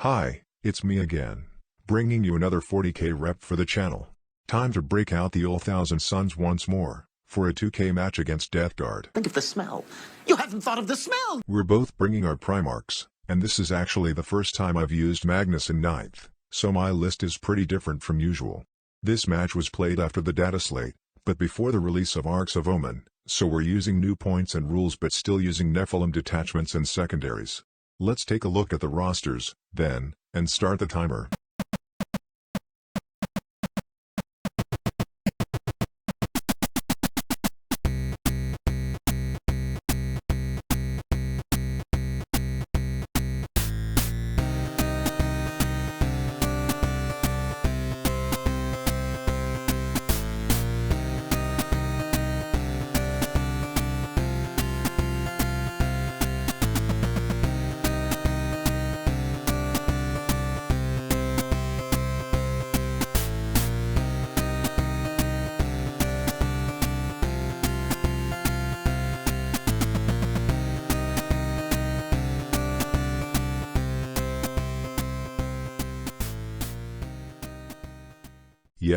Hi, it's me again, bringing you another 40k rep for the channel. Time to break out the old Thousand Suns once more, for a 2k match against Death Guard. Think of the smell. You haven't thought of the smell! We're both bringing our Primarchs, and this is actually the first time I've used Magnus in 9th, so my list is pretty different from usual. This match was played after the data slate, but before the release of Arks of Omen, so we're using new points and rules but still using Nephilim detachments and secondaries. Let's take a look at the rosters, then, and start the timer.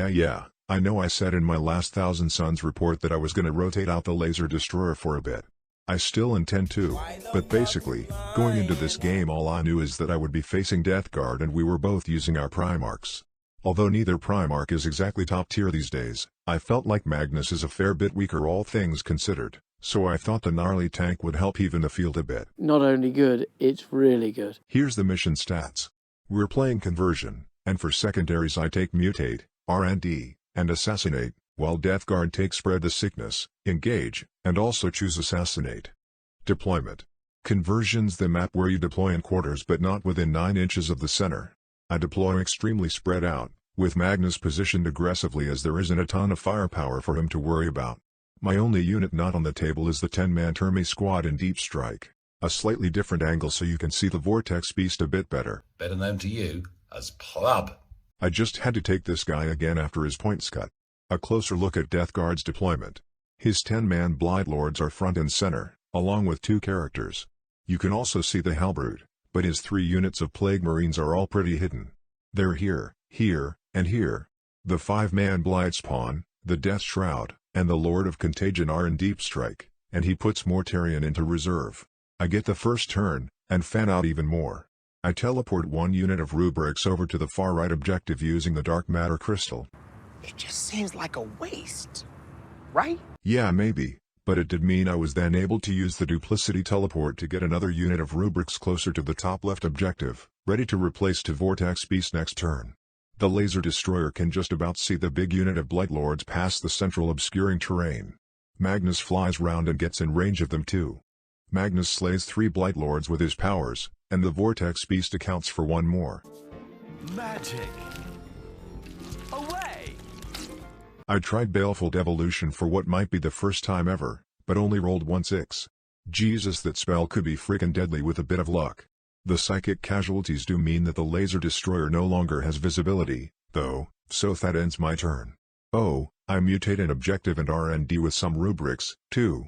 Yeah, I know I said in my last Thousand Suns report that I was gonna rotate out the laser destroyer for a bit. I still intend to, but basically, going into this game all I knew is that I would be facing Death Guard and we were both using our Primarchs. Although neither Primarch is exactly top tier these days, I felt like Magnus is a fair bit weaker all things considered, so I thought the gnarly tank would help even the field a bit. Not only good, it's really good. Here's the mission stats. We're playing Conversion, and for secondaries I take Mutate, R&D, and Assassinate, while Death Guard takes Spread the Sickness, Engage, and also choose Assassinate. Deployment. Conversion's the map where you deploy in quarters but not within 9 inches of the center. I deploy extremely spread out, with Magnus positioned aggressively as there isn't a ton of firepower for him to worry about. My only unit not on the table is the 10-man Termi squad in Deep Strike. A slightly different angle so you can see the Vortex Beast a bit better. Better known to you as Plub. I just had to take this guy again after his points cut. A closer look at Death Guard's deployment. His 10-man Blight Lords are front and center, along with 2 characters. You can also see the Halberd, but his 3 units of Plague Marines are all pretty hidden. They're here, and here. The 5-man Blight Spawn, the Death Shroud, and the Lord of Contagion are in Deep Strike, and he puts Mortarion into reserve. I get the first turn, and fan out even more. I teleport 1 unit of Rubrics over to the far right objective using the Dark Matter Crystal. It just seems like a waste, right? Yeah, maybe, but it did mean I was then able to use the Duplicity Teleport to get another unit of Rubrics closer to the top left objective, ready to replace to Vortex Beast next turn. The Laser Destroyer can just about see the big unit of Blight Lords past the central obscuring terrain. Magnus flies round and gets in range of them too. Magnus slays 3 Blight Lords with his powers, and the Vortex Beast accounts for 1 more. Magic! Away! I tried Baleful Devolution for what might be the first time ever, but only rolled 1/6. Jesus, that spell could be freaking deadly with a bit of luck. The psychic casualties do mean that the Laser Destroyer no longer has visibility, though, so that ends my turn. Oh, I mutate an objective and R&D with some Rubrics, too.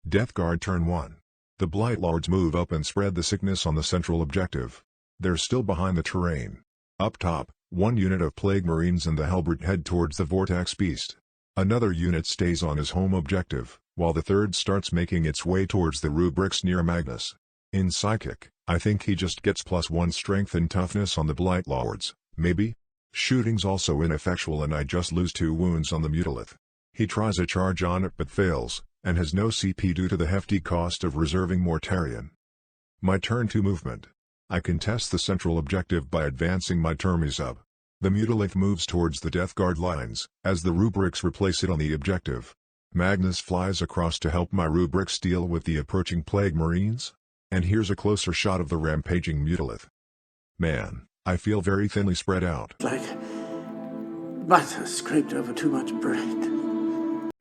Death Guard turn 1. The Blight Lords move up and spread the sickness on the central objective. They're still behind the terrain. Up top, 1 unit of Plague Marines and the Halberd head towards the Vortex Beast. Another unit stays on his home objective, while the 3rd starts making its way towards the Rubrics near Magnus. In Psychic, I think he just gets +1 strength and toughness on the Blight Lords, maybe? Shooting's also ineffectual and I just lose 2 wounds on the Mutilith. He tries a charge on it but fails, and has no CP due to the hefty cost of reserving Mortarion. My turn 2 movement. I contest the central objective by advancing my Termi sub. The Mutilith moves towards the Death Guard lines, as the Rubrics replace it on the objective. Magnus flies across to help my Rubrics deal with the approaching Plague Marines. And here's a closer shot of the rampaging Mutilith. Man, I feel very thinly spread out. Like butter scraped over too much bread.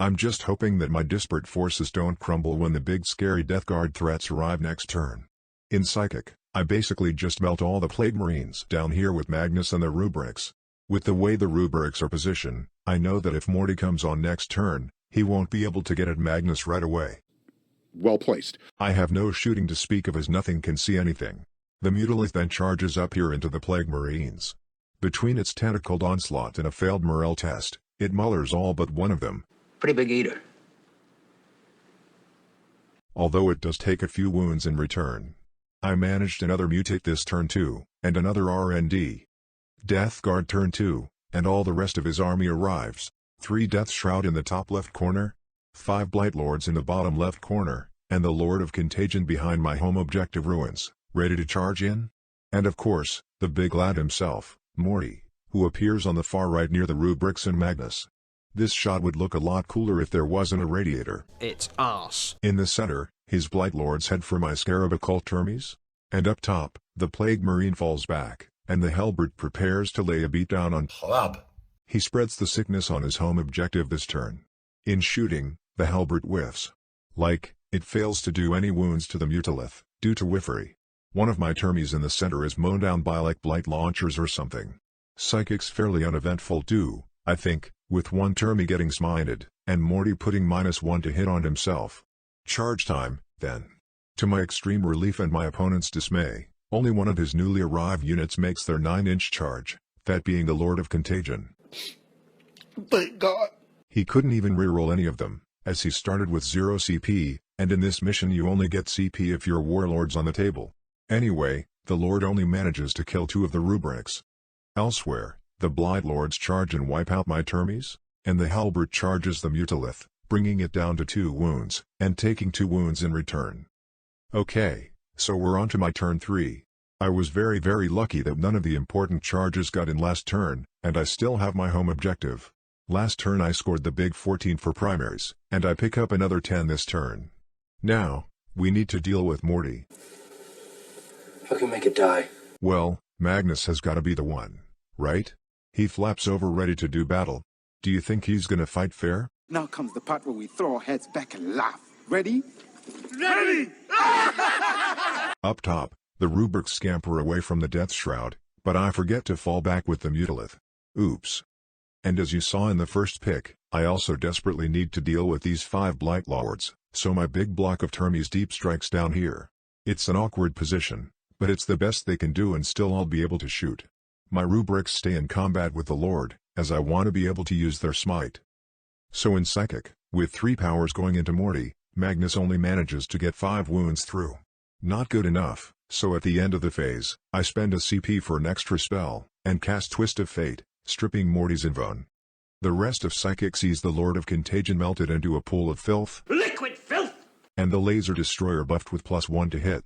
I'm just hoping that my disparate forces don't crumble when the big scary Death Guard threats arrive next turn. In Psychic, I basically just melt all the Plague Marines down here with Magnus and the Rubrics. With the way the Rubrics are positioned, I know that if Morty comes on next turn, he won't be able to get at Magnus right away. Well placed. I have no shooting to speak of as nothing can see anything. The Mutilith then charges up here into the Plague Marines. Between its tentacled onslaught and a failed morale test, it mullers all but one of them. Pretty big eater. Although it does take a few wounds in return. I managed another mutate this turn too, and another RND. Death Guard turn 2, and all the rest of his army arrives. 3 Death Shroud in the top left corner, 5 Blight Lords in the bottom left corner, and the Lord of Contagion behind my home objective ruins, ready to charge in? And of course, the big lad himself, Morty, who appears on the far right near the rubrics and Magnus. This shot would look a lot cooler if there wasn't a radiator. It's arse. In the center, his Blight Lords head for my Scarab Occult Termies. And up top, the Plague Marine falls back, and the Hellbrute prepares to lay a beatdown on Pleb. He spreads the sickness on his home objective this turn. In shooting, the Hellbrute whiffs. It fails to do any wounds to the Mutilith, due to whiffery. One of my Termies in the center is mown down by like blight launchers or something. Psychic's fairly uneventful too, I think, with one Termie getting smited, and Morty putting -1 to hit on himself. Charge time, then. To my extreme relief and my opponent's dismay, only one of his newly arrived units makes their 9-inch charge, that being the Lord of Contagion. Thank God. He couldn't even reroll any of them, as he started with 0 CP, and in this mission you only get CP if your warlord's on the table. Anyway, the Lord only manages to kill 2 of the rubrics. Elsewhere, the Blight Lords charge and wipe out my Termies, and the Hellbrute charges the Mutilith, bringing it down to 2 wounds, and taking 2 wounds in return. Okay, so we're on to my turn 3. I was very lucky that none of the important charges got in last turn, and I still have my home objective. Last turn I scored the big 14 for primaries, and I pick up another 10 this turn. Now, we need to deal with Morty. How can make it die? Well, Magnus has gotta be the one, right? He flaps over ready to do battle. Do you think he's gonna fight fair? Now comes the part where we throw our heads back and laugh. Ready? Ready! Up top, the rubrics scamper away from the Death Shroud, but I forget to fall back with the Mutilith. Oops. And as you saw in the first pick, I also desperately need to deal with these 5 Blight Lords, so my big block of Termies deep strikes down here. It's an awkward position, but it's the best they can do and still I'll be able to shoot. My rubrics stay in combat with the Lord, as I want to be able to use their smite. So in Psychic, with 3 powers going into Morty, Magnus only manages to get 5 wounds through. Not good enough, so at the end of the phase, I spend a CP for an extra spell, and cast Twist of Fate, stripping Morty's Invuln. The rest of Psychic sees the Lord of Contagion melted into a pool of filth. Liquid filth! And the Laser Destroyer buffed with +1 to hit.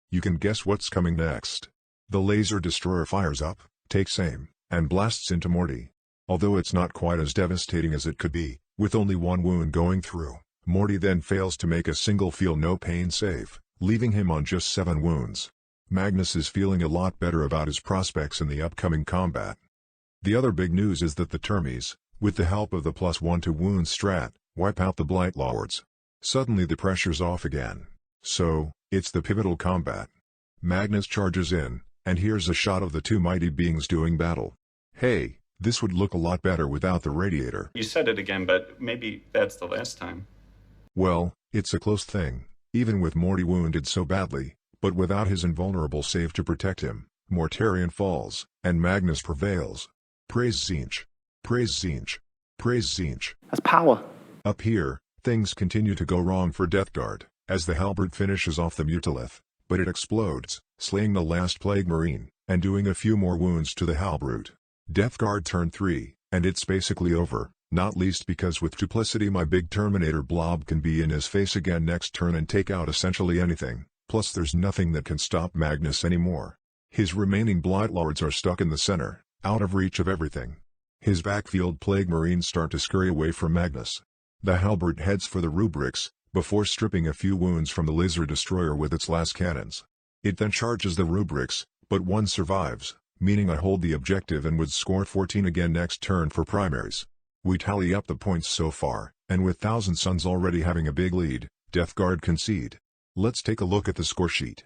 You can guess what's coming next. The Laser Destroyer fires up, takes aim, and blasts into Morty. Although it's not quite as devastating as it could be, with only 1 wound going through, Morty then fails to make a single feel no pain save, leaving him on just 7 wounds. Magnus is feeling a lot better about his prospects in the upcoming combat. The other big news is that the Termies, with the help of the +1 to wound strat, wipe out the Blight Lords. Suddenly the pressure's off again. So, it's the pivotal combat. Magnus charges in, and here's a shot of the 2 mighty beings doing battle. Hey, this would look a lot better without the radiator. You said it again, but maybe that's the last time. Well, it's a close thing, even with Morty wounded so badly, but without his invulnerable save to protect him, Mortarion falls, and Magnus prevails. Praise Tzeentch. Praise Tzeentch. Praise Tzeentch. That's power. Up here, things continue to go wrong for Death Guard, as the Hellbrute finishes off the Mutilith, but it explodes, slaying the last Plague Marine, and doing a few more wounds to the Hellbrute. Death Guard turn 3, and it's basically over, not least because with Duplicity my big Terminator blob can be in his face again next turn and take out essentially anything, plus there's nothing that can stop Magnus anymore. His remaining Blight Lords are stuck in the center, out of reach of everything. His backfield Plague Marines start to scurry away from Magnus. The Hellbrute heads for the rubrics, before stripping a few wounds from the Laser Destroyer with its last cannons. It then charges the rubrics, but 1 survives, meaning I hold the objective and would score 14 again next turn for primaries. We tally up the points so far, and with Thousand Suns already having a big lead, Death Guard concede. Let's take a look at the score sheet.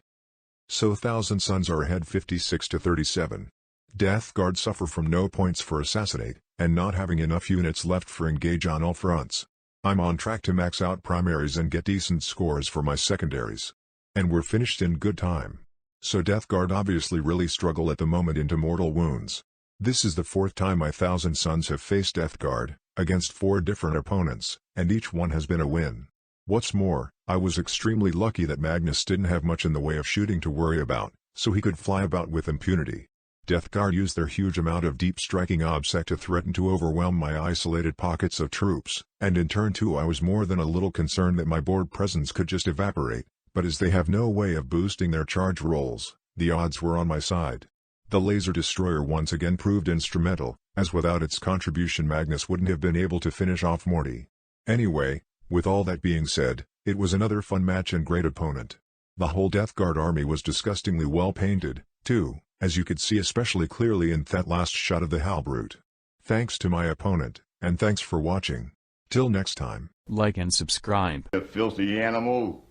So Thousand Suns are ahead 56 to 37. Death Guard suffer from no points for Assassinate, and not having enough units left for Engage on all fronts. I'm on track to max out primaries and get decent scores for my secondaries. And we're finished in good time. so Death Guard obviously really struggle at the moment into mortal wounds. This is the 4th time my Thousand Sons have faced Death Guard, against 4 different opponents, and each one has been a win. What's more, I was extremely lucky that Magnus didn't have much in the way of shooting to worry about, so he could fly about with impunity. Death Guard used their huge amount of deep striking obsec to threaten to overwhelm my isolated pockets of troops, and in turn 2 I was more than a little concerned that my board presence could just evaporate, but as they have no way of boosting their charge rolls, the odds were on my side. The laser destroyer once again proved instrumental, as without its contribution Magnus wouldn't have been able to finish off Morty. Anyway, with all that being said, it was another fun match and great opponent. The whole Death Guard army was disgustingly well painted, too, as you could see especially clearly in that last shot of the Halbrute. Thanks to my opponent, and thanks for watching. Till next time. Like and subscribe. You filthy animal.